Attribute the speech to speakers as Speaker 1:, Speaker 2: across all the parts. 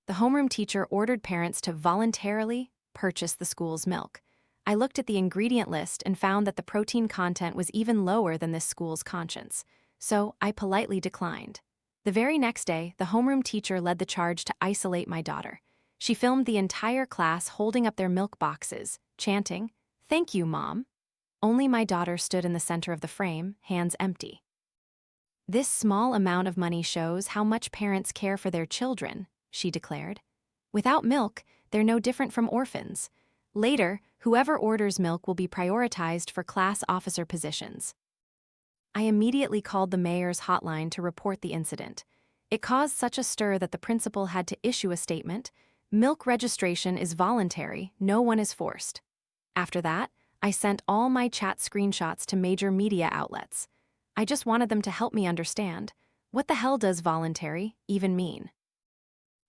Speaker 1: the homeroom teacher ordered parents to voluntarily purchase the school's milk. I looked at the ingredient list and found that the protein content was even lower than this school's conscience, so I politely declined. The very next day, the homeroom teacher led the charge to isolate my daughter. She filmed the entire class holding up their milk boxes, chanting, "Thank you, Mom." Only my daughter stood in the center of the frame, hands empty. "This small amount of money shows how much parents care for their children," she declared. "Without milk, they're no different from orphans. Later, whoever orders milk will be prioritized for class officer positions." I immediately called the mayor's hotline to report the incident. It caused such a stir that the principal had to issue a statement: "Milk registration is voluntary, no one is forced." After that, I sent all my chat screenshots to major media outlets. I just wanted them to help me understand, what the hell does voluntary even mean?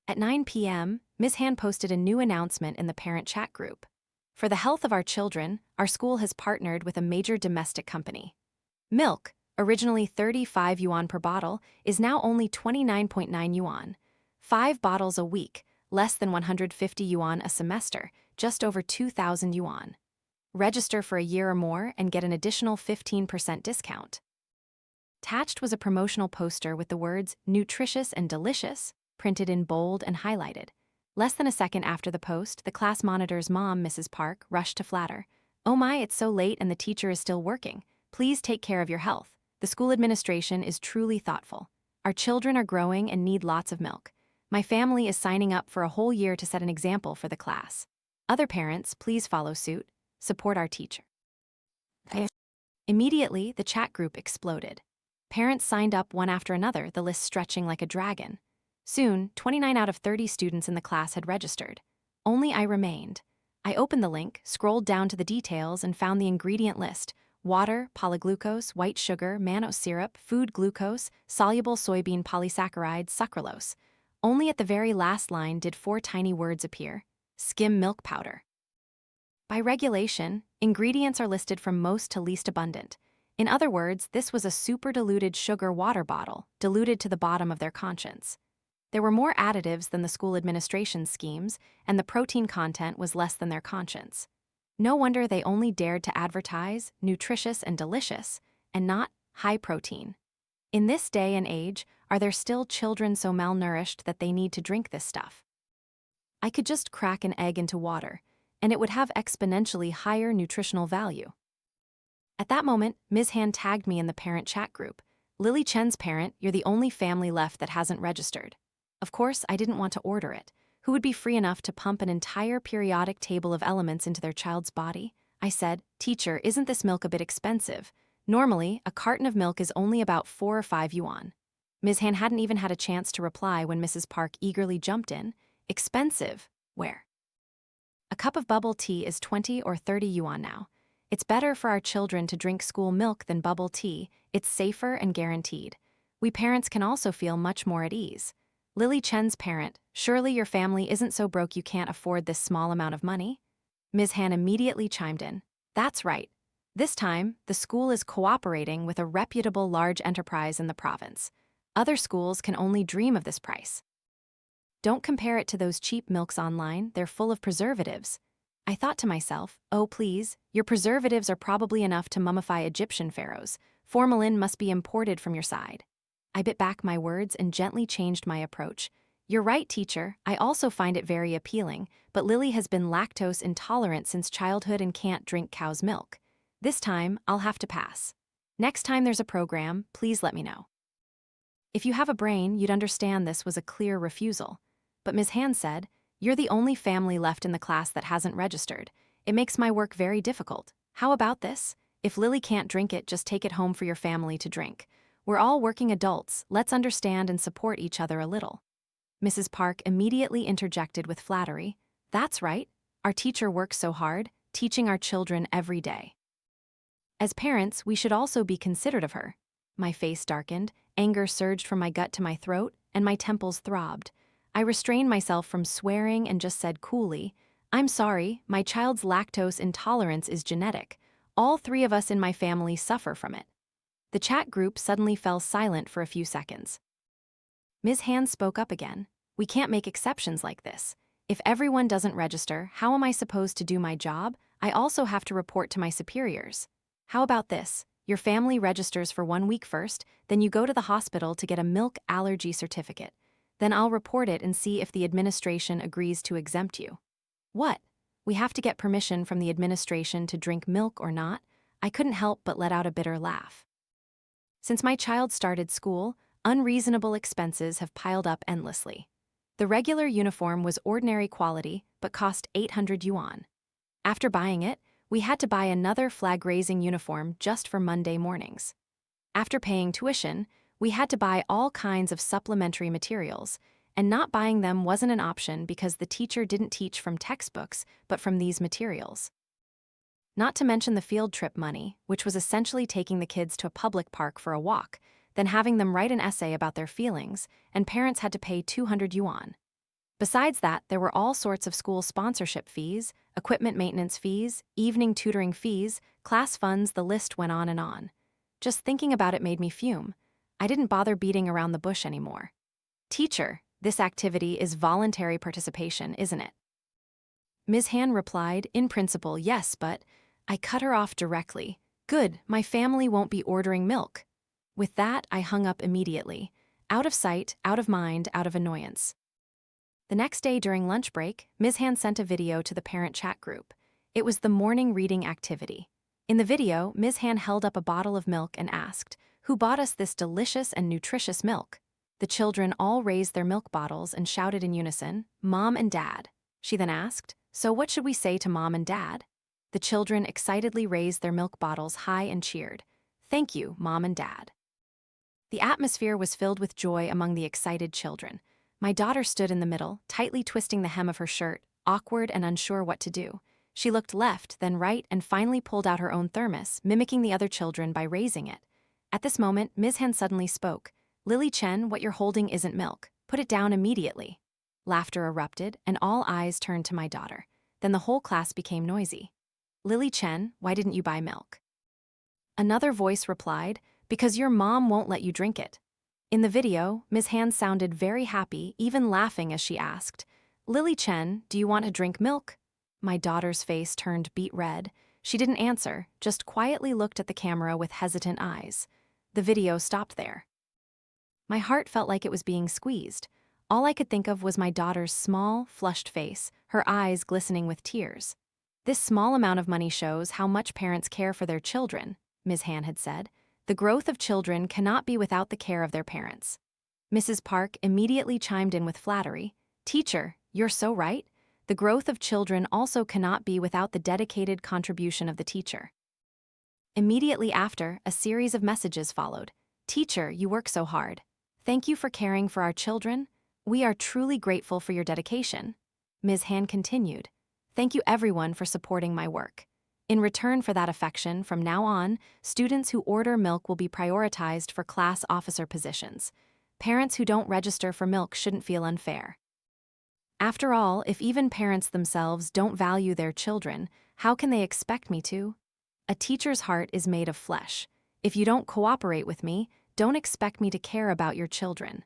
Speaker 1: At 9 p.m., Ms. Han posted a new announcement in the parent chat group. "For the health of our children, our school has partnered with a major domestic company. Milk, originally 35 yuan per bottle, is now only 29.9 yuan. 5 bottles a week, less than 150 yuan a semester, just over 2,000 yuan. Register for a year or more and get an additional 15% discount." Attached was a promotional poster with the words "nutritious" and "delicious" printed in bold and highlighted. Less than a second after the post, the class monitor's mom, Mrs. Park, rushed to flatter. "Oh my, it's so late and the teacher is still working. Please take care of your health. The school administration is truly thoughtful. Our children are growing and need lots of milk. My family is signing up for a whole year to set an example for the class. Other parents, please follow suit. Support our teacher." Immediately, the chat group exploded. Parents signed up one after another, the list stretching like a dragon. Soon, 29 out of 30 students in the class had registered. Only I remained. I opened the link, scrolled down to the details, and found the ingredient list: water, polyglucose, white sugar, mannose syrup, food glucose, soluble soybean polysaccharide, sucralose. Only at the very last line did 4 tiny words appear: skim milk powder. By regulation, ingredients are listed from most to least abundant. In other words, this was a super diluted sugar water bottle, diluted to the bottom of their conscience. There were more additives than the school administration's schemes, and the protein content was less than their conscience. No wonder they only dared to advertise nutritious and delicious, and not high protein. In this day and age, are there still children so malnourished that they need to drink this stuff? I could just crack an egg into water, and it would have exponentially higher nutritional value. At that moment, Ms. Han tagged me in the parent chat group. "Lily Chen's parent, you're the only family left that hasn't registered." Of course, I didn't want to order it. Who would be free enough to pump an entire periodic table of elements into their child's body? I said, "Teacher, isn't this milk a bit expensive? Normally, a carton of milk is only about 4 or 5 yuan." Ms. Han hadn't even had a chance to reply when Mrs. Park eagerly jumped in. "Expensive? Where? A cup of bubble tea is 20 or 30 yuan now. It's better for our children to drink school milk than bubble tea. It's safer and guaranteed. We parents can also feel much more at ease. Lily Chen's parent, surely your family isn't so broke you can't afford this small amount of money?" Ms. Han immediately chimed in. "That's right. This time, the school is cooperating with a reputable large enterprise in the province. Other schools can only dream of this price. Don't compare it to those cheap milks online, they're full of preservatives." I thought to myself, oh please, your preservatives are probably enough to mummify Egyptian pharaohs. Formalin must be imported from your side. I bit back my words and gently changed my approach. "You're right, teacher, I also find it very appealing, but Lily has been lactose intolerant since childhood and can't drink cow's milk. This time, I'll have to pass. Next time there's a program, please let me know." If you have a brain, you'd understand this was a clear refusal. But Ms. Han said, "You're the only family left in the class that hasn't registered. It makes my work very difficult. How about this? If Lily can't drink it, just take it home for your family to drink. We're all working adults, let's understand and support each other a little." Mrs. Park immediately interjected with flattery. "That's right. Our teacher works so hard, teaching our children every day. As parents, we should also be considerate of her." My face darkened, anger surged from my gut to my throat, and my temples throbbed. I restrained myself from swearing and just said coolly, "I'm sorry, my child's lactose intolerance is genetic. All 3 of us in my family suffer from it." The chat group suddenly fell silent for a few seconds. Ms. Han spoke up again. We can't make exceptions like this. If everyone doesn't register, how am I supposed to do my job? I also have to report to my superiors. How about this? Your family registers for 1 week first, then you go to the hospital to get a milk allergy certificate. Then I'll report it and see if the administration agrees to exempt you. What? We have to get permission from the administration to drink milk or not? I couldn't help but let out a bitter laugh. Since my child started school, unreasonable expenses have piled up endlessly. The regular uniform was ordinary quality, but cost 800 yuan. After buying it, we had to buy another flag-raising uniform just for Monday mornings. After paying tuition, we had to buy all kinds of supplementary materials, and not buying them wasn't an option because the teacher didn't teach from textbooks, but from these materials. Not to mention the field trip money, which was essentially taking the kids to a public park for a walk, then having them write an essay about their feelings, and parents had to pay 200 yuan. Besides that, there were all sorts of school sponsorship fees, equipment maintenance fees, evening tutoring fees, class funds, the list went on and on. Just thinking about it made me fume. I didn't bother beating around the bush anymore. Teacher, this activity is voluntary participation, isn't it? Ms. Han replied, in principle, yes, but I cut her off directly. Good, my family won't be ordering milk. With that, I hung up immediately. Out of sight, out of mind, out of annoyance. The next day during lunch break, Ms. Han sent a video to the parent chat group. It was the morning reading activity. In the video, Ms. Han held up a bottle of milk and asked, "Who bought us this delicious and nutritious milk?" The children all raised their milk bottles and shouted in unison, "Mom and Dad." She then asked, "So what should we say to Mom and Dad?" The children excitedly raised their milk bottles high and cheered, "Thank you, Mom and Dad." The atmosphere was filled with joy among the excited children. My daughter stood in the middle, tightly twisting the hem of her shirt, awkward and unsure what to do. She looked left, then right, and finally pulled out her own thermos, mimicking the other children by raising it. At this moment, Ms. Han suddenly spoke. "Lily Chen, what you're holding isn't milk. Put it down immediately." Laughter erupted, and all eyes turned to my daughter. Then the whole class became noisy. "Lily Chen, why didn't you buy milk?" Another voice replied, "Because your mom won't let you drink it." In the video, Ms. Han sounded very happy, even laughing as she asked, "Lily Chen, do you want to drink milk?" My daughter's face turned beet red. She didn't answer, just quietly looked at the camera with hesitant eyes. The video stopped there. My heart felt like it was being squeezed. All I could think of was my daughter's small, flushed face, her eyes glistening with tears. "This small amount of money shows how much parents care for their children," Ms. Han had said. "The growth of children cannot be without the care of their parents." Mrs. Park immediately chimed in with flattery. "Teacher, you're so right. The growth of children also cannot be without the dedicated contribution of the teacher." Immediately after, a series of messages followed. "Teacher, you work so hard. Thank you for caring for our children. We are truly grateful for your dedication." Ms. Han continued, "Thank you everyone for supporting my work. In return for that affection, from now on, students who order milk will be prioritized for class officer positions. Parents who don't register for milk shouldn't feel unfair." After all, if even parents themselves don't value their children, how can they expect me to? A teacher's heart is made of flesh. If you don't cooperate with me, don't expect me to care about your children.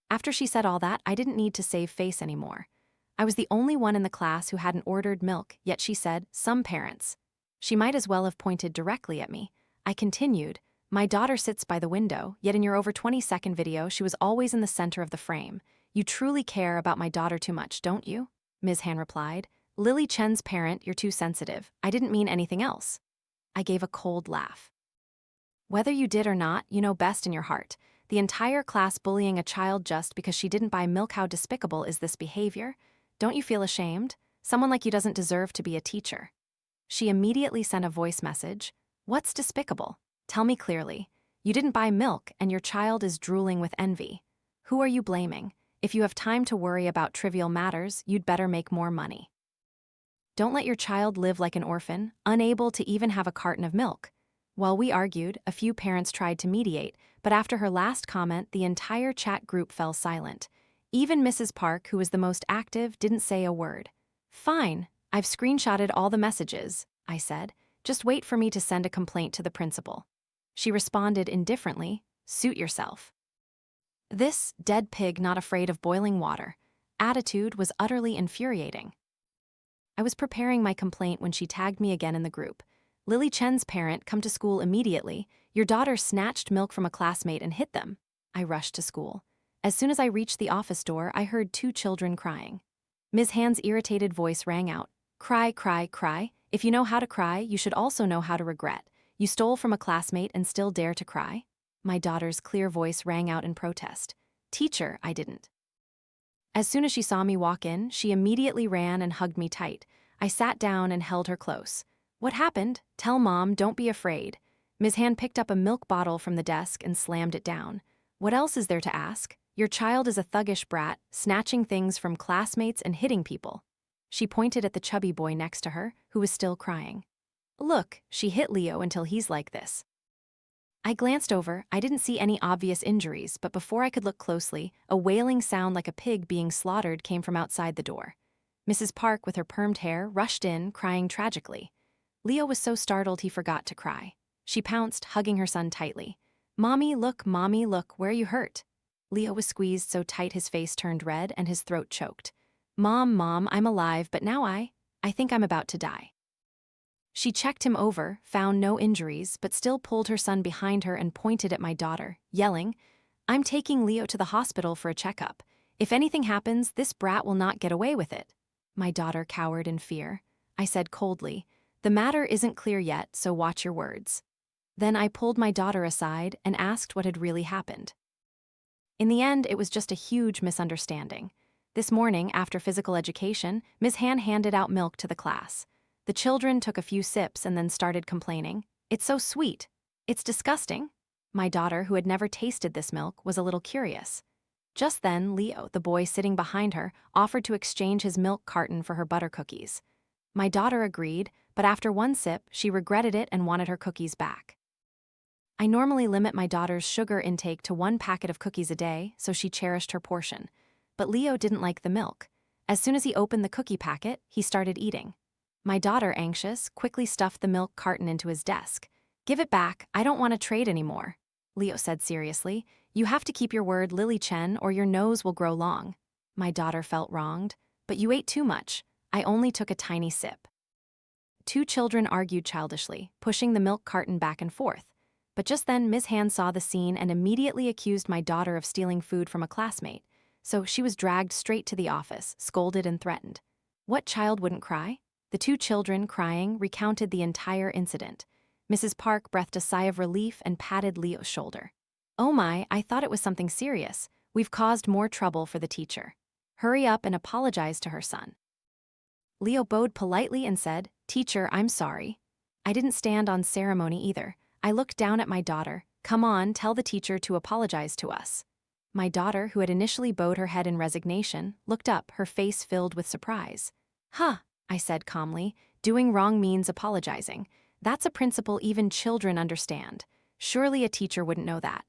Speaker 1: After she said all that, I didn't need to save face anymore. I was the only one in the class who hadn't ordered milk, yet she said, "Some parents." She might as well have pointed directly at me. I continued, "My daughter sits by the window, yet in your over 20-second video, she was always in the center of the frame. You truly care about my daughter too much, don't you?" Ms. Han replied, "Lily Chen's parent, you're too sensitive. I didn't mean anything else." I gave a cold laugh. Whether you did or not, you know best in your heart. The entire class bullying a child just because she didn't buy milk. How despicable is this behavior? Don't you feel ashamed? Someone like you doesn't deserve to be a teacher. She immediately sent a voice message. "What's despicable? Tell me clearly. You didn't buy milk and your child is drooling with envy. Who are you blaming? If you have time to worry about trivial matters, you'd better make more money. Don't let your child live like an orphan, unable to even have a carton of milk." While we argued, a few parents tried to mediate, but after her last comment, the entire chat group fell silent. Even Mrs. Park, who was the most active, didn't say a word. "Fine, I've screenshotted all the messages," I said. "Just wait for me to send a complaint to the principal." She responded indifferently, "Suit yourself." This dead pig not afraid of boiling water attitude was utterly infuriating. I was preparing my complaint when she tagged me again in the group. Lily Chen's parent, come to school immediately. Your daughter snatched milk from a classmate and hit them. I rushed to school. As soon as I reached the office door, I heard 2 children crying. Ms. Han's irritated voice rang out. Cry, cry, cry. If you know how to cry, you should also know how to regret. You stole from a classmate and still dare to cry? My daughter's clear voice rang out in protest. Teacher, I didn't. As soon as she saw me walk in, she immediately ran and hugged me tight. I sat down and held her close. What happened? Tell Mom, don't be afraid. Ms. Han picked up a milk bottle from the desk and slammed it down. What else is there to ask? Your child is a thuggish brat, snatching things from classmates and hitting people. She pointed at the chubby boy next to her, who was still crying. Look, she hit Leo until he's like this. I glanced over. I didn't see any obvious injuries, but before I could look closely, a wailing sound like a pig being slaughtered came from outside the door. Mrs. Park, with her permed hair, rushed in, crying tragically. Leo was so startled he forgot to cry. She pounced, hugging her son tightly. Mommy, look, where are you hurt? Leo was squeezed so tight his face turned red and his throat choked. Mom, I'm alive, but now I think I'm about to die. She checked him over, found no injuries, but still pulled her son behind her and pointed at my daughter, yelling, I'm taking Leo to the hospital for a checkup. If anything happens, this brat will not get away with it. My daughter cowered in fear. I said coldly, the matter isn't clear yet, so watch your words. Then I pulled my daughter aside and asked what had really happened. In the end, it was just a huge misunderstanding. This morning, after physical education, Ms. Han handed out milk to the class. The children took a few sips and then started complaining. It's so sweet. It's disgusting. My daughter, who had never tasted this milk, was a little curious. Just then, Leo, the boy sitting behind her, offered to exchange his milk carton for her butter cookies. My daughter agreed, but after one sip, she regretted it and wanted her cookies back. I normally limit my daughter's sugar intake to 1 packet of cookies a day, so she cherished her portion. But Leo didn't like the milk. As soon as he opened the cookie packet, he started eating. My daughter, anxious, quickly stuffed the milk carton into his desk. Give it back, I don't want to trade anymore. Leo said seriously, you have to keep your word, Lily Chen, or your nose will grow long. My daughter felt wronged. But you ate too much. I only took a tiny sip. 2 children argued childishly, pushing the milk carton back and forth. But just then Ms. Han saw the scene and immediately accused my daughter of stealing food from a classmate. So she was dragged straight to the office, scolded and threatened. What child wouldn't cry? The 2 children, crying, recounted the entire incident. Mrs. Park breathed a sigh of relief and patted Leo's shoulder. Oh my, I thought it was something serious. We've caused more trouble for the teacher. Hurry up and apologize to her son. Leo bowed politely and said, Teacher, I'm sorry. I didn't stand on ceremony either. I looked down at my daughter. Come on, tell the teacher to apologize to us. My daughter, who had initially bowed her head in resignation, looked up, her face filled with surprise. Huh, I said calmly. Doing wrong means apologizing. That's a principle even children understand. Surely a teacher wouldn't know that.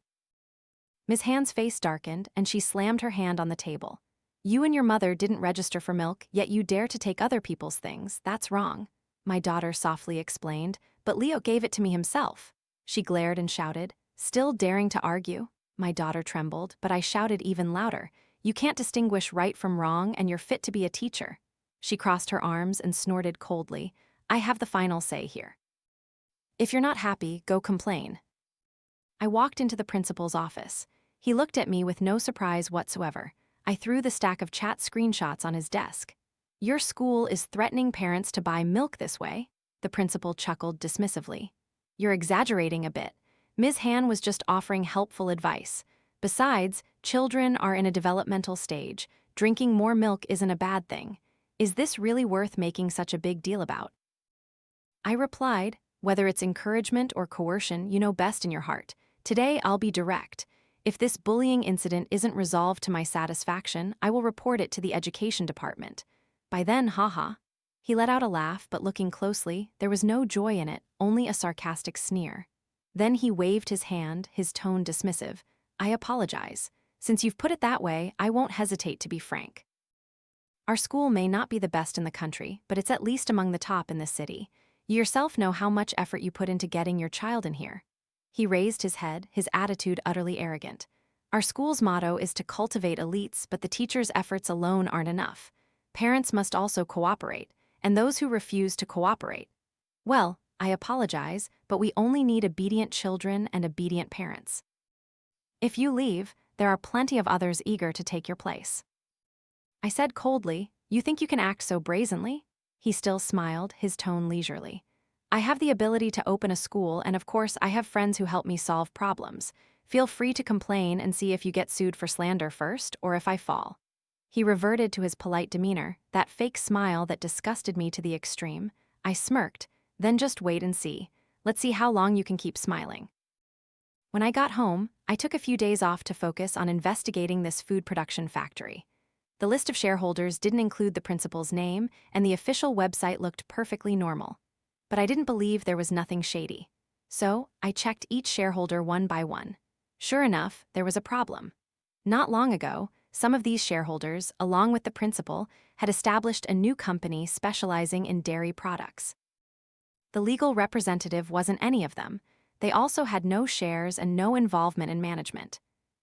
Speaker 1: Ms. Han's face darkened, and she slammed her hand on the table. You and your mother didn't register for milk, yet you dare to take other people's things. That's wrong. My daughter softly explained, but Leo gave it to me himself. She glared and shouted, still daring to argue? My daughter trembled, but I shouted even louder. You can't distinguish right from wrong, and you're fit to be a teacher. She crossed her arms and snorted coldly. I have the final say here. If you're not happy, go complain. I walked into the principal's office. He looked at me with no surprise whatsoever. I threw the stack of chat screenshots on his desk. Your school is threatening parents to buy milk this way? The principal chuckled dismissively. You're exaggerating a bit. Ms. Han was just offering helpful advice. Besides, children are in a developmental stage. Drinking more milk isn't a bad thing. Is this really worth making such a big deal about? I replied, whether it's encouragement or coercion, you know best in your heart. Today, I'll be direct. If this bullying incident isn't resolved to my satisfaction, I will report it to the education department. By then, haha. He let out a laugh, but looking closely, there was no joy in it, only a sarcastic sneer. Then he waved his hand, his tone dismissive. I apologize. Since you've put it that way, I won't hesitate to be frank. Our school may not be the best in the country, but it's at least among the top in this city. You yourself know how much effort you put into getting your child in here. He raised his head, his attitude utterly arrogant. Our school's motto is to cultivate elites, but the teachers' efforts alone aren't enough. Parents must also cooperate, and those who refuse to cooperate, well, I apologize, but we only need obedient children and obedient parents. If you leave, there are plenty of others eager to take your place. I said coldly, "You think you can act so brazenly?" He still smiled, his tone leisurely. "I have the ability to open a school, and of course I have friends who help me solve problems. Feel free to complain and see if you get sued for slander first, or if I fall." He reverted to his polite demeanor, that fake smile that disgusted me to the extreme. I smirked, "Then just wait and see. Let's see how long you can keep smiling." When I got home, I took a few days off to focus on investigating this food production factory. The list of shareholders didn't include the principal's name, and the official website looked perfectly normal. But I didn't believe there was nothing shady. So, I checked each shareholder one by one. Sure enough, there was a problem. Not long ago, some of these shareholders, along with the principal, had established a new company specializing in dairy products. The legal representative wasn't any of them. They also had no shares and no involvement in management.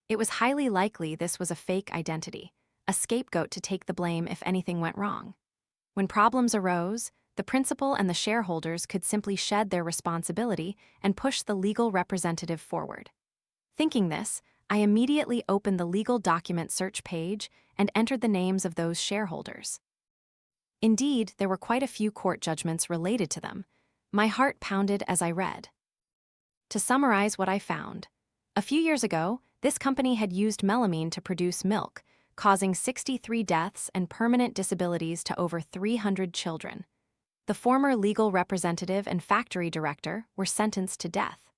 Speaker 1: It was highly likely this was a fake identity, a scapegoat to take the blame if anything went wrong. When problems arose, the principal and the shareholders could simply shed their responsibility and push the legal representative forward. Thinking this, I immediately opened the legal document search page and entered the names of those shareholders. Indeed, there were quite a few court judgments related to them. My heart pounded as I read. To summarize what I found, a few years ago, this company had used melamine to produce milk, causing 63 deaths and permanent disabilities to over 300 children. The former legal representative and factory director were sentenced to death.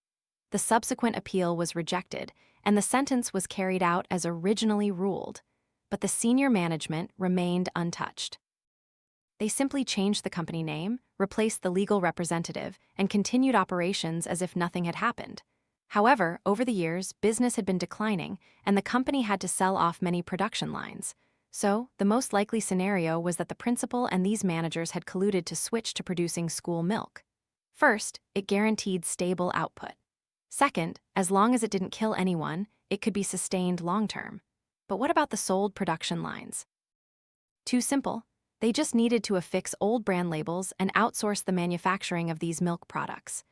Speaker 1: The subsequent appeal was rejected, and the sentence was carried out as originally ruled, but the senior management remained untouched. They simply changed the company name, replaced the legal representative, and continued operations as if nothing had happened. However, over the years, business had been declining, and the company had to sell off many production lines. So, the most likely scenario was that the principal and these managers had colluded to switch to producing school milk. First, it guaranteed stable output. Second, as long as it didn't kill anyone, it could be sustained long-term. But what about the sold production lines? Too simple. They just needed to affix old brand labels and outsource the manufacturing of these milk products.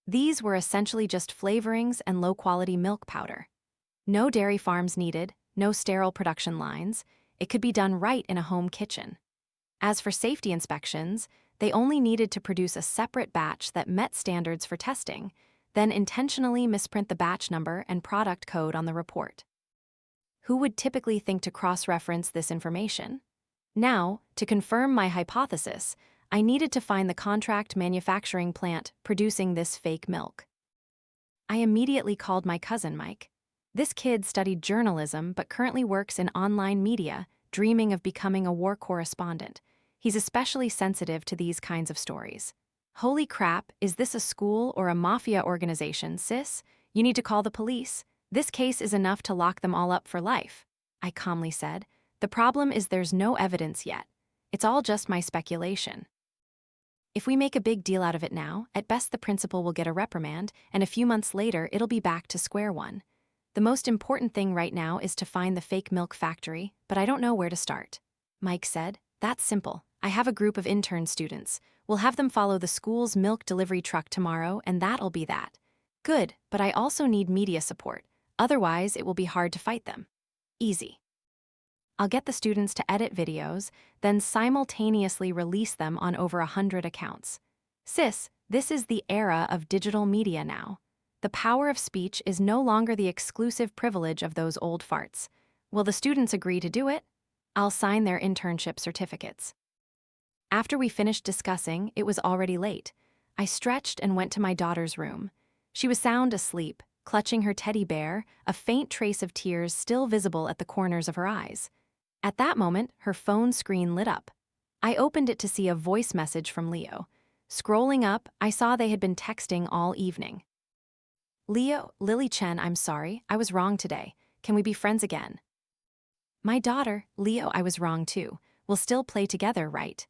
Speaker 1: These were essentially just flavorings and low-quality milk powder. No dairy farms needed, no sterile production lines. It could be done right in a home kitchen. As for safety inspections, they only needed to produce a separate batch that met standards for testing, then intentionally misprint the batch number and product code on the report. Who would typically think to cross-reference this information? Now, to confirm my hypothesis, I needed to find the contract manufacturing plant producing this fake milk. I immediately called my cousin Mike. This kid studied journalism but currently works in online media, dreaming of becoming a war correspondent. He's especially sensitive to these kinds of stories. "Holy crap, is this a school or a mafia organization, sis? You need to call the police. This case is enough to lock them all up for life," I calmly said. "The problem is there's no evidence yet. It's all just my speculation. If we make a big deal out of it now, at best the principal will get a reprimand, and a few months later it'll be back to square one. The most important thing right now is to find the fake milk factory, but I don't know where to start." Mike said, "That's simple. I have a group of intern students. We'll have them follow the school's milk delivery truck tomorrow, and that'll be that." "Good, but I also need media support. Otherwise, it will be hard to fight them." "Easy. I'll get the students to edit videos, then simultaneously release them on over 100 accounts. Sis, this is the era of digital media now. The power of speech is no longer the exclusive privilege of those old farts. Will the students agree to do it? I'll sign their internship certificates." After we finished discussing, it was already late. I stretched and went to my daughter's room. She was sound asleep, clutching her teddy bear, a faint trace of tears still visible at the corners of her eyes. At that moment, her phone screen lit up. I opened it to see a voice message from Leo. Scrolling up, I saw they had been texting all evening. "Leo, Lily Chen, I'm sorry, I was wrong today. Can we be friends again?" "My daughter, Leo, I was wrong too. We'll still play together, right?"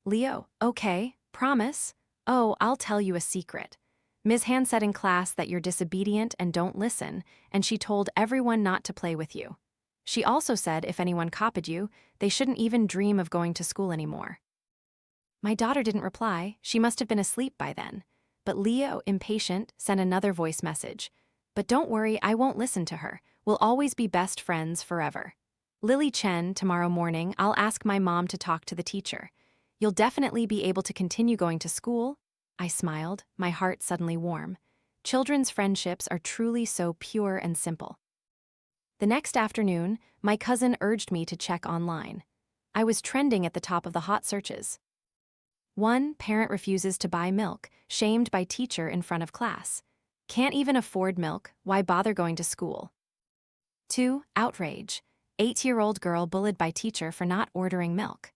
Speaker 1: Leo, "Okay, promise." "Oh, I'll tell you a secret. Ms. Han said in class that you're disobedient and don't listen, and she told everyone not to play with you. She also said if anyone copied you, they shouldn't even dream of going to school anymore. My daughter didn't reply. She must have been asleep by then. But Leo, impatient, sent another voice message. But don't worry, I won't listen to her. We'll always be best friends forever. Lily Chen, tomorrow morning, I'll ask my mom to talk to the teacher. You'll definitely be able to continue going to school. I smiled, my heart suddenly warm. Children's friendships are truly so pure and simple. The next afternoon, my cousin urged me to check online. I was trending at the top of the hot searches. 1. Parent refuses to buy milk, shamed by teacher in front of class. Can't even afford milk, why bother going to school? 2. Outrage. 8-year-old girl bullied by teacher for not ordering milk.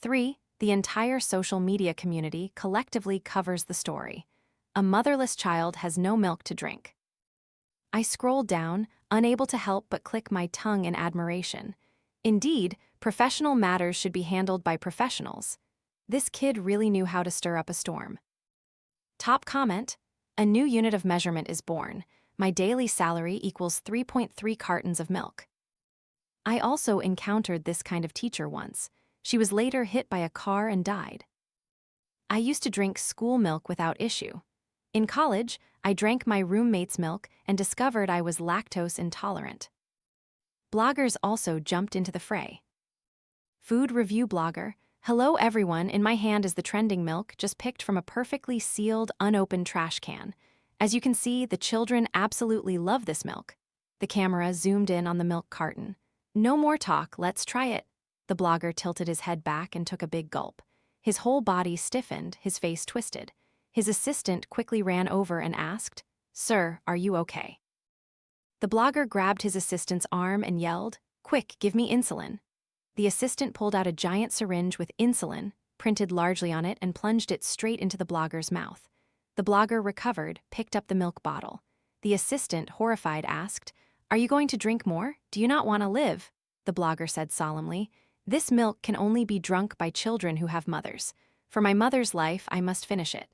Speaker 1: 3. The entire social media community collectively covers the story. A motherless child has no milk to drink. I scrolled down, unable to help but click my tongue in admiration. Indeed, professional matters should be handled by professionals. This kid really knew how to stir up a storm. Top comment: a new unit of measurement is born. My daily salary equals 3.3 cartons of milk. I also encountered this kind of teacher once. She was later hit by a car and died. I used to drink school milk without issue. In college, I drank my roommate's milk and discovered I was lactose intolerant. Bloggers also jumped into the fray. Food review blogger: hello everyone, in my hand is the trending milk just picked from a perfectly sealed, unopened trash can. As you can see, the children absolutely love this milk. The camera zoomed in on the milk carton. No more talk, let's try it. The blogger tilted his head back and took a big gulp. His whole body stiffened, his face twisted. His assistant quickly ran over and asked, "Sir, are you okay?" The blogger grabbed his assistant's arm and yelled, "Quick, give me insulin." The assistant pulled out a giant syringe with insulin, printed largely on it, and plunged it straight into the blogger's mouth. The blogger recovered, picked up the milk bottle. The assistant, horrified, asked, "Are you going to drink more? Do you not want to live?" The blogger said solemnly, "This milk can only be drunk by children who have mothers. For my mother's life, I must finish it."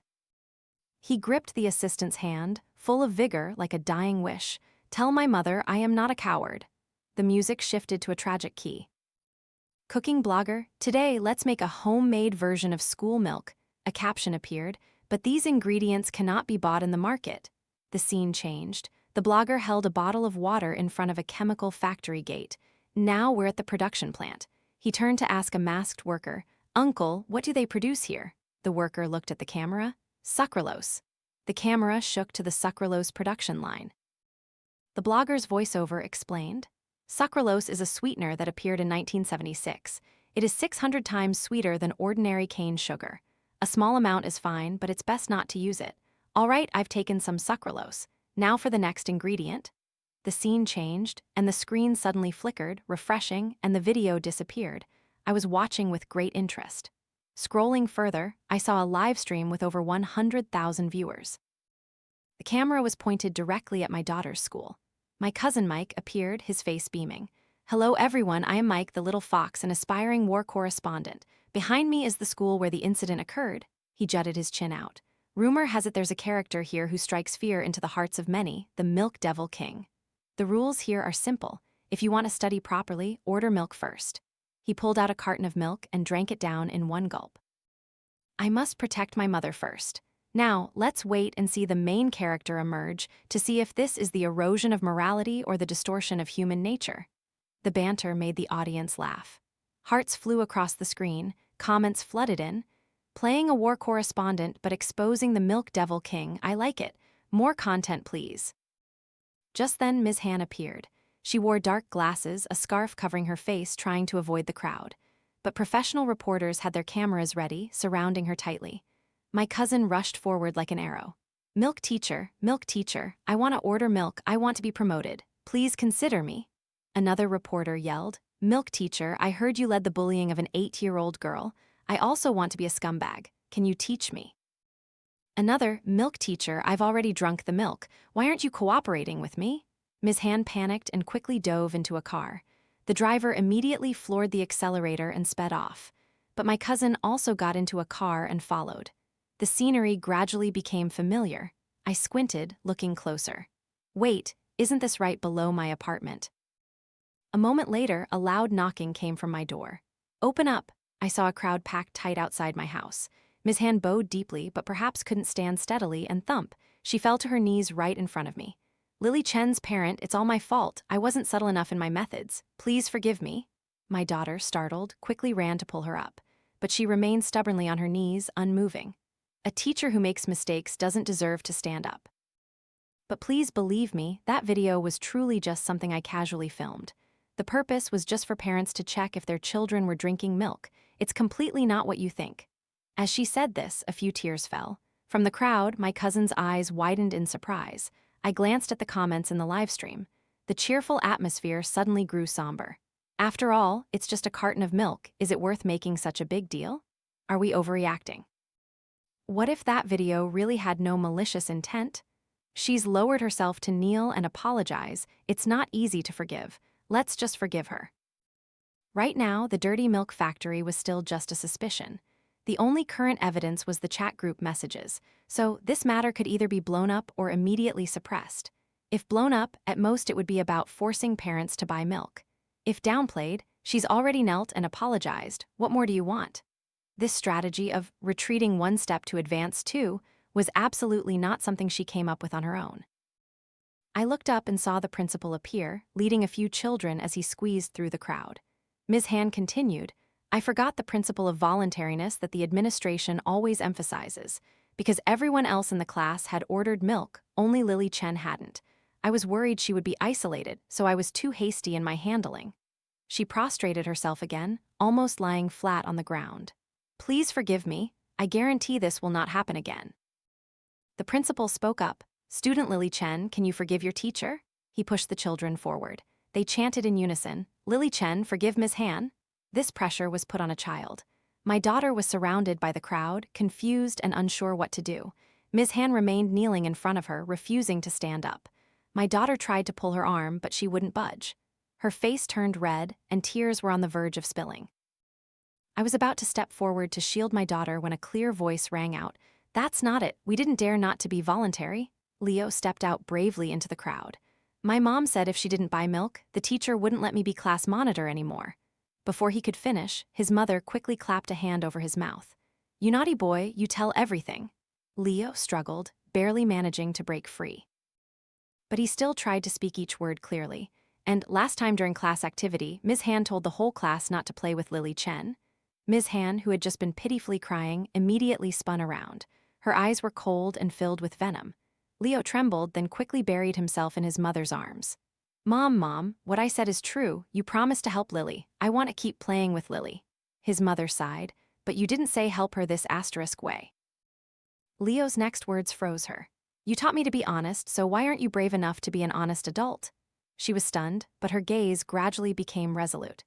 Speaker 1: He gripped the assistant's hand, full of vigor like a dying wish. "Tell my mother I am not a coward." The music shifted to a tragic key. Cooking blogger: today let's make a homemade version of school milk. A caption appeared, "But these ingredients cannot be bought in the market." The scene changed. The blogger held a bottle of water in front of a chemical factory gate. Now we're at the production plant. He turned to ask a masked worker, "Uncle, what do they produce here?" The worker looked at the camera. "Sucralose." The camera shook to the sucralose production line. The blogger's voiceover explained, "Sucralose is a sweetener that appeared in 1976. It is 600 times sweeter than ordinary cane sugar. A small amount is fine, but it's best not to use it. All right, I've taken some sucralose. Now for the next ingredient." The scene changed, and the screen suddenly flickered, refreshing, and the video disappeared. I was watching with great interest. Scrolling further, I saw a live stream with over 100,000 viewers. The camera was pointed directly at my daughter's school. My cousin Mike appeared, his face beaming. "Hello everyone, I am Mike, the little fox, an aspiring war correspondent. Behind me is the school where the incident occurred." He jutted his chin out. "Rumor has it there's a character here who strikes fear into the hearts of many, the Milk Devil King. The rules here are simple. If you want to study properly, order milk first." He pulled out a carton of milk and drank it down in one gulp. "I must protect my mother first. Now, let's wait and see the main character emerge to see if this is the erosion of morality or the distortion of human nature." The banter made the audience laugh. Hearts flew across the screen, comments flooded in. "Playing a war correspondent but exposing the Milk Devil King, I like it. More content, please." Just then, Ms. Han appeared. She wore dark glasses, a scarf covering her face, trying to avoid the crowd. But professional reporters had their cameras ready, surrounding her tightly. My cousin rushed forward like an arrow. Milk teacher, I want to order milk, I want to be promoted. Please consider me." Another reporter yelled, "Milk teacher, I heard you led the bullying of an 8-year-old girl. I also want to be a scumbag. Can you teach me?" Another, "Milk teacher, I've already drunk the milk. Why aren't you cooperating with me?" Ms. Han panicked and quickly dove into a car. The driver immediately floored the accelerator and sped off. But my cousin also got into a car and followed. The The scenery gradually became familiar. I squinted, looking closer. Wait, isn't this right below my apartment? A moment later, a loud knocking came from my door. Open up! I saw a crowd packed tight outside my house. Ms. Han bowed deeply, but perhaps couldn't stand steadily, and thump, she fell to her knees right in front of me. Lily Chen's parent, it's all my fault. I wasn't subtle enough in my methods. Please forgive me. My daughter, startled, quickly ran to pull her up, but she remained stubbornly on her knees, unmoving. A teacher who makes mistakes doesn't deserve to stand up. But please believe me, that video was truly just something I casually filmed. The purpose was just for parents to check if their children were drinking milk. It's completely not what you think. As she said this, a few tears fell. From the crowd, my cousin's eyes widened in surprise. I glanced at the comments in the livestream. The cheerful atmosphere suddenly grew somber. After all, it's just a carton of milk. Is it worth making such a big deal? Are we overreacting? What if that video really had no malicious intent? She's lowered herself to kneel and apologize. It's not easy to forgive. Let's just forgive her. Right now, the dirty milk factory was still just a suspicion. The only current evidence was the chat group messages, so this matter could either be blown up or immediately suppressed. If blown up, at most it would be about forcing parents to buy milk. If downplayed, she's already knelt and apologized. What more do you want? This strategy of retreating one step to advance two was absolutely not something she came up with on her own. I looked up and saw the principal appear, leading a few children as he squeezed through the crowd. Ms. Han continued, I forgot the principle of voluntariness that the administration always emphasizes. Because everyone else in the class had ordered milk, only Lily Chen hadn't. I was worried she would be isolated, so I was too hasty in my handling. She prostrated herself again, almost lying flat on the ground. Please forgive me. I guarantee this will not happen again. The principal spoke up. Student Lily Chen, can you forgive your teacher? He pushed the children forward. They chanted in unison, Lily Chen, forgive Ms. Han. This pressure was put on a child. My daughter was surrounded by the crowd, confused and unsure what to do. Ms. Han remained kneeling in front of her, refusing to stand up. My daughter tried to pull her arm, but she wouldn't budge. Her face turned red, and tears were on the verge of spilling. I was about to step forward to shield my daughter when a clear voice rang out, That's not it, we didn't dare not to be voluntary. Leo stepped out bravely into the crowd. My mom said if she didn't buy milk, the teacher wouldn't let me be class monitor anymore. Before he could finish, his mother quickly clapped a hand over his mouth. You naughty boy, you tell everything. Leo struggled, barely managing to break free. But he still tried to speak each word clearly. And last time during class activity, Ms. Han told the whole class not to play with Lily Chen. Ms. Han, who had just been pitifully crying, immediately spun around. Her eyes were cold and filled with venom. Leo trembled, then quickly buried himself in his mother's arms. Mom, what I said is true. You promised to help Lily. I want to keep playing with Lily. His mother sighed, but you didn't say help her this asterisk way. Leo's next words froze her. You taught me to be honest, so why aren't you brave enough to be an honest adult? She was stunned, but her gaze gradually became resolute.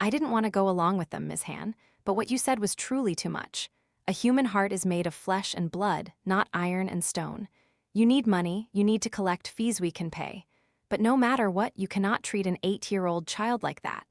Speaker 1: I didn't want to go along with them, Ms. Han, but what you said was truly too much. A human heart is made of flesh and blood, not iron and stone. You need money, you need to collect fees we can pay. But no matter what, you cannot treat an 8-year-old child like that.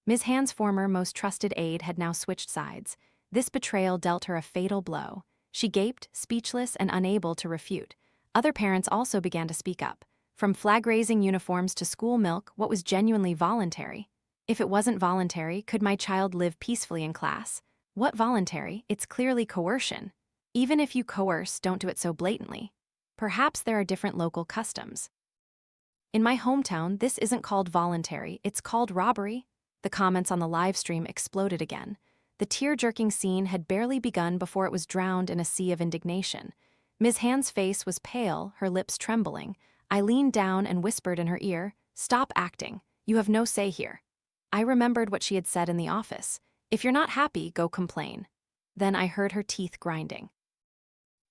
Speaker 1: Ms. Han's former most trusted aide had now switched sides. This betrayal dealt her a fatal blow. She gaped, speechless and unable to refute. Other parents also began to speak up. From flag-raising uniforms to school milk, what was genuinely voluntary? If it wasn't voluntary, could my child live peacefully in class? What voluntary? It's clearly coercion. Even if you coerce, don't do it so blatantly. Perhaps there are different local customs. In my hometown, this isn't called voluntary, it's called robbery. The comments on the live stream exploded again. The tear-jerking scene had barely begun before it was drowned in a sea of indignation. Ms. Han's face was pale, her lips trembling. I leaned down and whispered in her ear, Stop acting. You have no say here. I remembered what she had said in the office. If you're not happy, go complain. Then I heard her teeth grinding.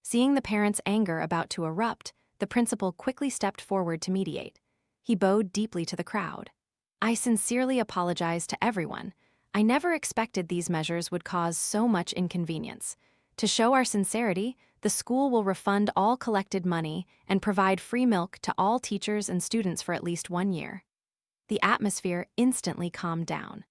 Speaker 1: Seeing the parents' anger about to erupt, the principal quickly stepped forward to mediate. He bowed deeply to the crowd. I sincerely apologize to everyone. I never expected these measures would cause so much inconvenience. To show our sincerity, the school will refund all collected money and provide free milk to all teachers and students for at least 1 year. The atmosphere instantly calmed down.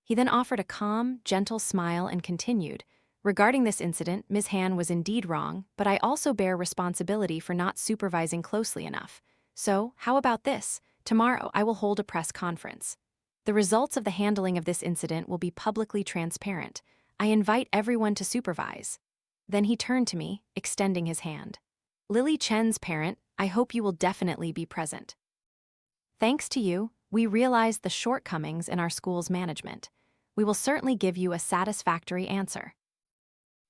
Speaker 1: He then offered a calm, gentle smile and continued, Regarding this incident, Ms. Han was indeed wrong, but I also bear responsibility for not supervising closely enough. So, how about this? Tomorrow, I will hold a press conference. The results of the handling of this incident will be publicly transparent. I invite everyone to supervise. Then he turned to me, extending his hand. Lily Chen's parent, I hope you will definitely be present. Thanks to you, we realized the shortcomings in our school's management. We will certainly give you a satisfactory answer.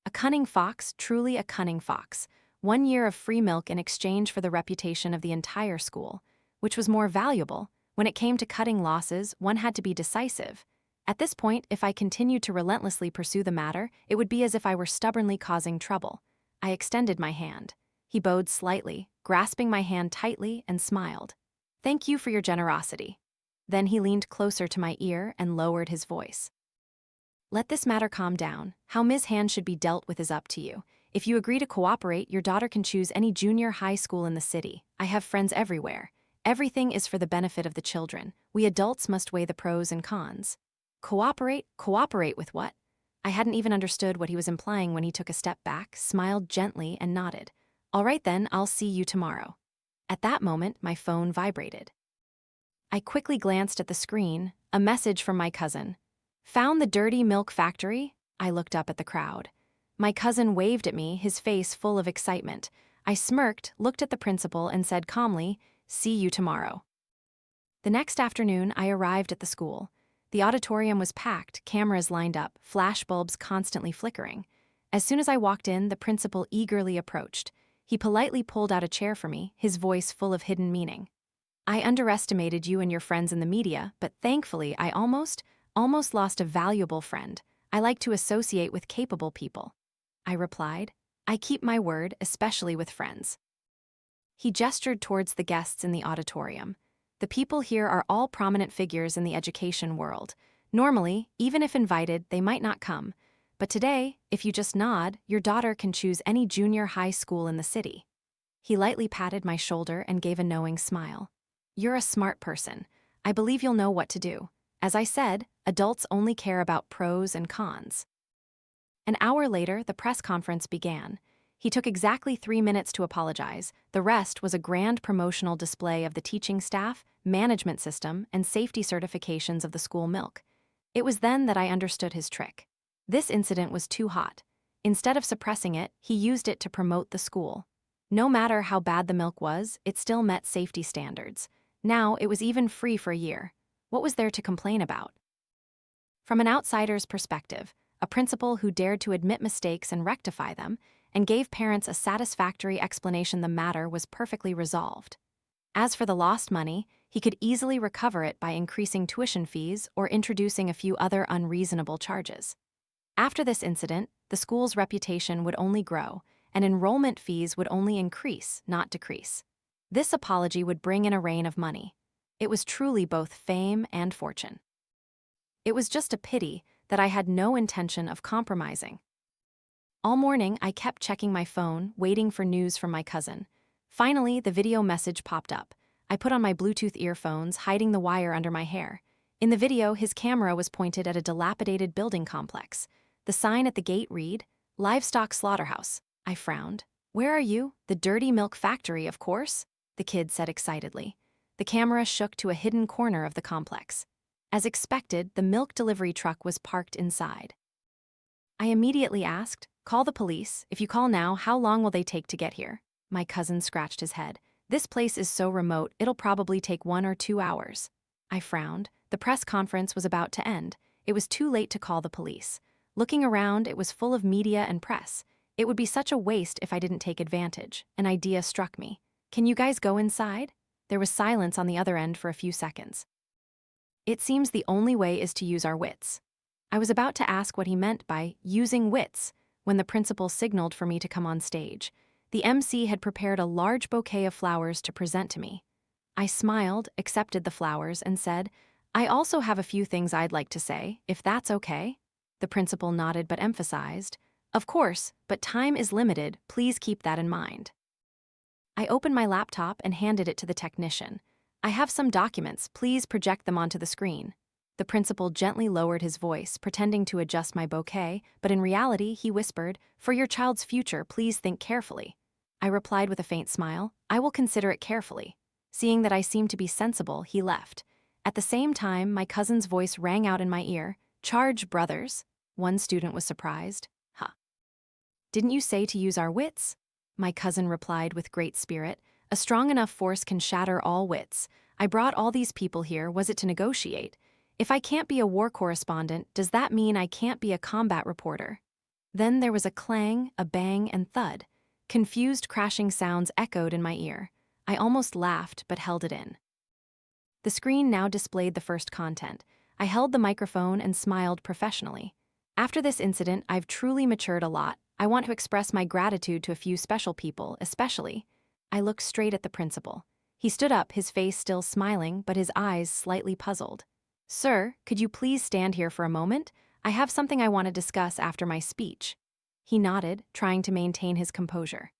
Speaker 1: A cunning fox, truly a cunning fox. 1 year of free milk in exchange for the reputation of the entire school. Which was more valuable? When it came to cutting losses, one had to be decisive. At this point, if I continued to relentlessly pursue the matter, it would be as if I were stubbornly causing trouble. I extended my hand. He bowed slightly, grasping my hand tightly, and smiled. Thank you for your generosity. Then he leaned closer to my ear and lowered his voice. Let this matter calm down. How Ms. Han should be dealt with is up to you. If you agree to cooperate, your daughter can choose any junior high school in the city. I have friends everywhere. Everything is for the benefit of the children. We adults must weigh the pros and cons. Cooperate? Cooperate with what? I hadn't even understood what he was implying when he took a step back, smiled gently, and nodded. All right then, I'll see you tomorrow. At that moment, my phone vibrated. I quickly glanced at the screen, a message from my cousin. Found the dirty milk factory? I looked up at the crowd. My cousin waved at me, his face full of excitement. I smirked, looked at the principal, and said calmly, see you tomorrow. The next afternoon, I arrived at the school. The auditorium was packed, cameras lined up, flashbulbs constantly flickering. As soon as I walked in, the principal eagerly approached. He politely pulled out a chair for me, his voice full of hidden meaning. I underestimated you and your friends in the media, but thankfully I almost lost a valuable friend. I like to associate with capable people. I replied. I keep my word, especially with friends. He gestured towards the guests in the auditorium. The people here are all prominent figures in the education world. Normally, even if invited, they might not come. But today, if you just nod, your daughter can choose any junior high school in the city. He lightly patted my shoulder and gave a knowing smile. You're a smart person. I believe you'll know what to do. As I said, adults only care about pros and cons. An hour later, the press conference began. He took exactly 3 minutes to apologize. The rest was a grand promotional display of the teaching staff, management system, and safety certifications of the school milk. It was then that I understood his trick. This incident was too hot. Instead of suppressing it, he used it to promote the school. No matter how bad the milk was, it still met safety standards. Now, it was even free for a year. What was there to complain about? From an outsider's perspective, a principal who dared to admit mistakes and rectify them, and gave parents a satisfactory explanation the matter was perfectly resolved. As for the lost money, he could easily recover it by increasing tuition fees or introducing a few other unreasonable charges. After this incident, the school's reputation would only grow, and enrollment fees would only increase, not decrease. This apology would bring in a rain of money. It was truly both fame and fortune. It was just a pity that I had no intention of compromising. All morning, I kept checking my phone, waiting for news from my cousin. Finally, the video message popped up. I put on my Bluetooth earphones, hiding the wire under my hair. In the video, his camera was pointed at a dilapidated building complex. The sign at the gate read, Livestock Slaughterhouse. I frowned. Where are you? The dirty milk factory, of course, the kid said excitedly. The camera shook to a hidden corner of the complex. As expected, the milk delivery truck was parked inside. I immediately asked, call the police. If you call now, how long will they take to get here? My cousin scratched his head. This place is so remote, it'll probably take 1 or 2 hours. I frowned. The press conference was about to end. It was too late to call the police. Looking around, it was full of media and press. It would be such a waste if I didn't take advantage. An idea struck me. Can you guys go inside? There was silence on the other end for a few seconds. It seems the only way is to use our wits. I was about to ask what he meant by using wits when the principal signaled for me to come on stage. The MC had prepared a large bouquet of flowers to present to me. I smiled, accepted the flowers, and said, I also have a few things I'd like to say, if that's okay. The principal nodded but emphasized, of course, but time is limited, please keep that in mind. I opened my laptop and handed it to the technician. I have some documents, please project them onto the screen. The principal gently lowered his voice, pretending to adjust my bouquet, but in reality, he whispered, "For your child's future, please think carefully." I replied with a faint smile, "I will consider it carefully." Seeing that I seemed to be sensible, he left. At the same time, my cousin's voice rang out in my ear, "Charge, brothers." One student was surprised. "Huh. Didn't you say to use our wits?" My cousin replied with great spirit, "A strong enough force can shatter all wits. I brought all these people here, was it to negotiate? If I can't be a war correspondent, does that mean I can't be a combat reporter?" Then there was a clang, a bang, and thud. Confused crashing sounds echoed in my ear. I almost laughed, but held it in. The screen now displayed the first content. I held the microphone and smiled professionally. After this incident, I've truly matured a lot. I want to express my gratitude to a few special people, especially. I looked straight at the principal. He stood up, his face still smiling, but his eyes slightly puzzled. "Sir, could you please stand here for a moment? I have something I want to discuss after my speech." He nodded, trying to maintain his composure.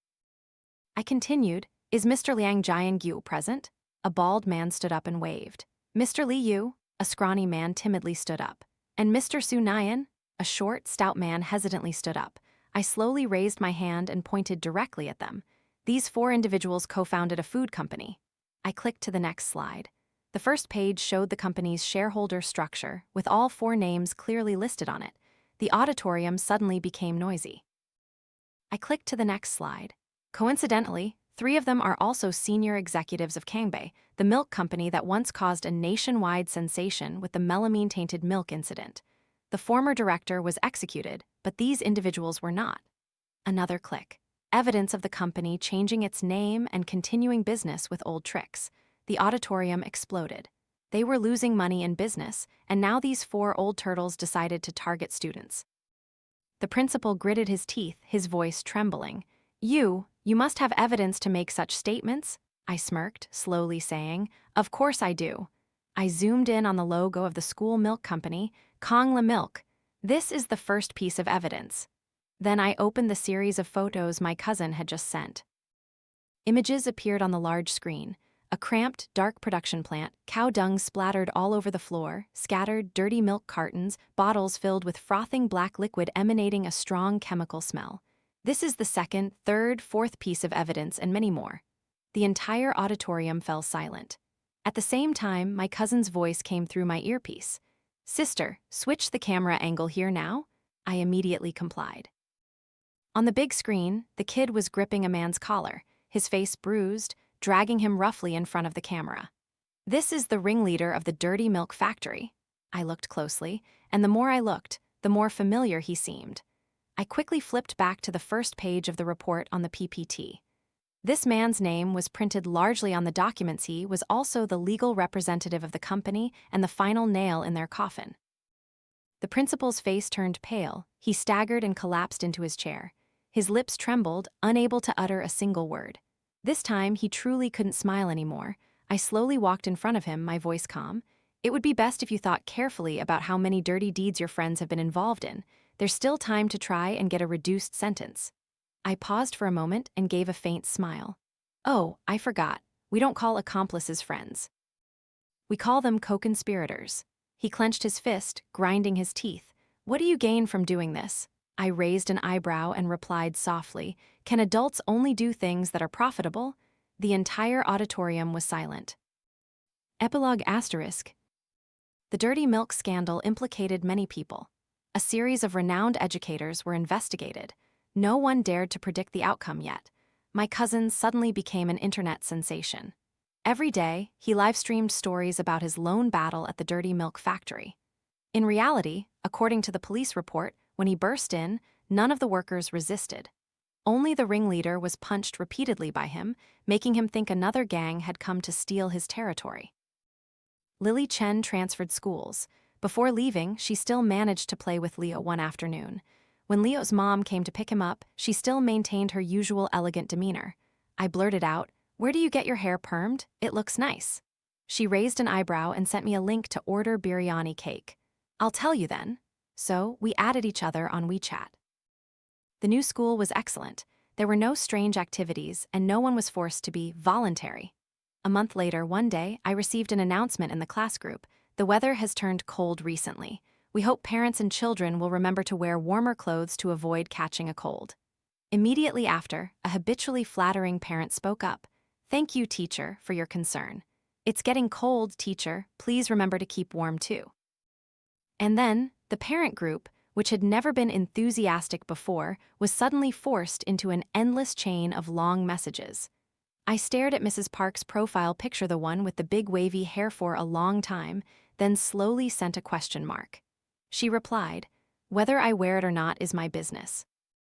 Speaker 1: I continued, "Is Mr. Liang Jiangyu present?" A bald man stood up and waved. "Mr. Li Yu?" A scrawny man timidly stood up. "And Mr. Su Nian?" A short, stout man hesitantly stood up. I slowly raised my hand and pointed directly at them. These 4 individuals co-founded a food company. I clicked to the next slide. The first page showed the company's shareholder structure, with all 4 names clearly listed on it. The auditorium suddenly became noisy. I clicked to the next slide. Coincidentally, 3 of them are also senior executives of Kangbei, the milk company that once caused a nationwide sensation with the melamine-tainted milk incident. The former director was executed, but these individuals were not. Another click. Evidence of the company changing its name and continuing business with old tricks. The auditorium exploded. They were losing money in business, and now these 4 old turtles decided to target students. The principal gritted his teeth, his voice trembling. You must have evidence to make such statements?" I smirked, slowly saying, "Of course I do." I zoomed in on the logo of the school milk company, Kongla Milk. "This is the first piece of evidence." Then I opened the series of photos my cousin had just sent. Images appeared on the large screen. A cramped, dark production plant, cow dung splattered all over the floor, scattered dirty milk cartons, bottles filled with frothing black liquid emanating a strong chemical smell. This is the second, third, fourth piece of evidence and many more. The entire auditorium fell silent. At the same time, my cousin's voice came through my earpiece. "Sister, switch the camera angle here now." I immediately complied. On the big screen, the kid was gripping a man's collar, his face bruised, dragging him roughly in front of the camera. "This is the ringleader of the dirty milk factory." I looked closely, and the more I looked, the more familiar he seemed. I quickly flipped back to the first page of the report on the PPT. This man's name was printed largely on the documents. He was also the legal representative of the company and the final nail in their coffin. The principal's face turned pale. He staggered and collapsed into his chair. His lips trembled, unable to utter a single word. This time, he truly couldn't smile anymore. I slowly walked in front of him, my voice calm. "It would be best if you thought carefully about how many dirty deeds your friends have been involved in. There's still time to try and get a reduced sentence." I paused for a moment and gave a faint smile. "Oh, I forgot. We don't call accomplices friends. We call them co-conspirators." He clenched his fist, grinding his teeth. "What do you gain from doing this?" I raised an eyebrow and replied softly, "Can adults only do things that are profitable?" The entire auditorium was silent. Epilogue **. The dirty milk scandal implicated many people. A series of renowned educators were investigated. No one dared to predict the outcome yet. My cousin suddenly became an internet sensation. Every day, he live-streamed stories about his lone battle at the dirty milk factory. In reality, according to the police report, when he burst in, none of the workers resisted. Only the ringleader was punched repeatedly by him, making him think another gang had come to steal his territory. Lily Chen transferred schools. Before leaving, she still managed to play with Leo one afternoon. When Leo's mom came to pick him up, she still maintained her usual elegant demeanor. I blurted out, "Where do you get your hair permed? It looks nice." She raised an eyebrow and sent me a link to order biryani cake. "I'll tell you then." So, we added each other on WeChat. The new school was excellent. There were no strange activities, and no one was forced to be voluntary. A month later, one day, I received an announcement in the class group. The weather has turned cold recently. We hope parents and children will remember to wear warmer clothes to avoid catching a cold. Immediately after, a habitually flattering parent spoke up. Thank you, teacher, for your concern. It's getting cold, teacher. Please remember to keep warm too. And then, the parent group, which had never been enthusiastic before, was suddenly forced into an endless chain of long messages. I stared at Mrs. Park's profile picture, the one with the big wavy hair, for a long time, then slowly sent a question mark. She replied, "Whether I wear it or not is my business."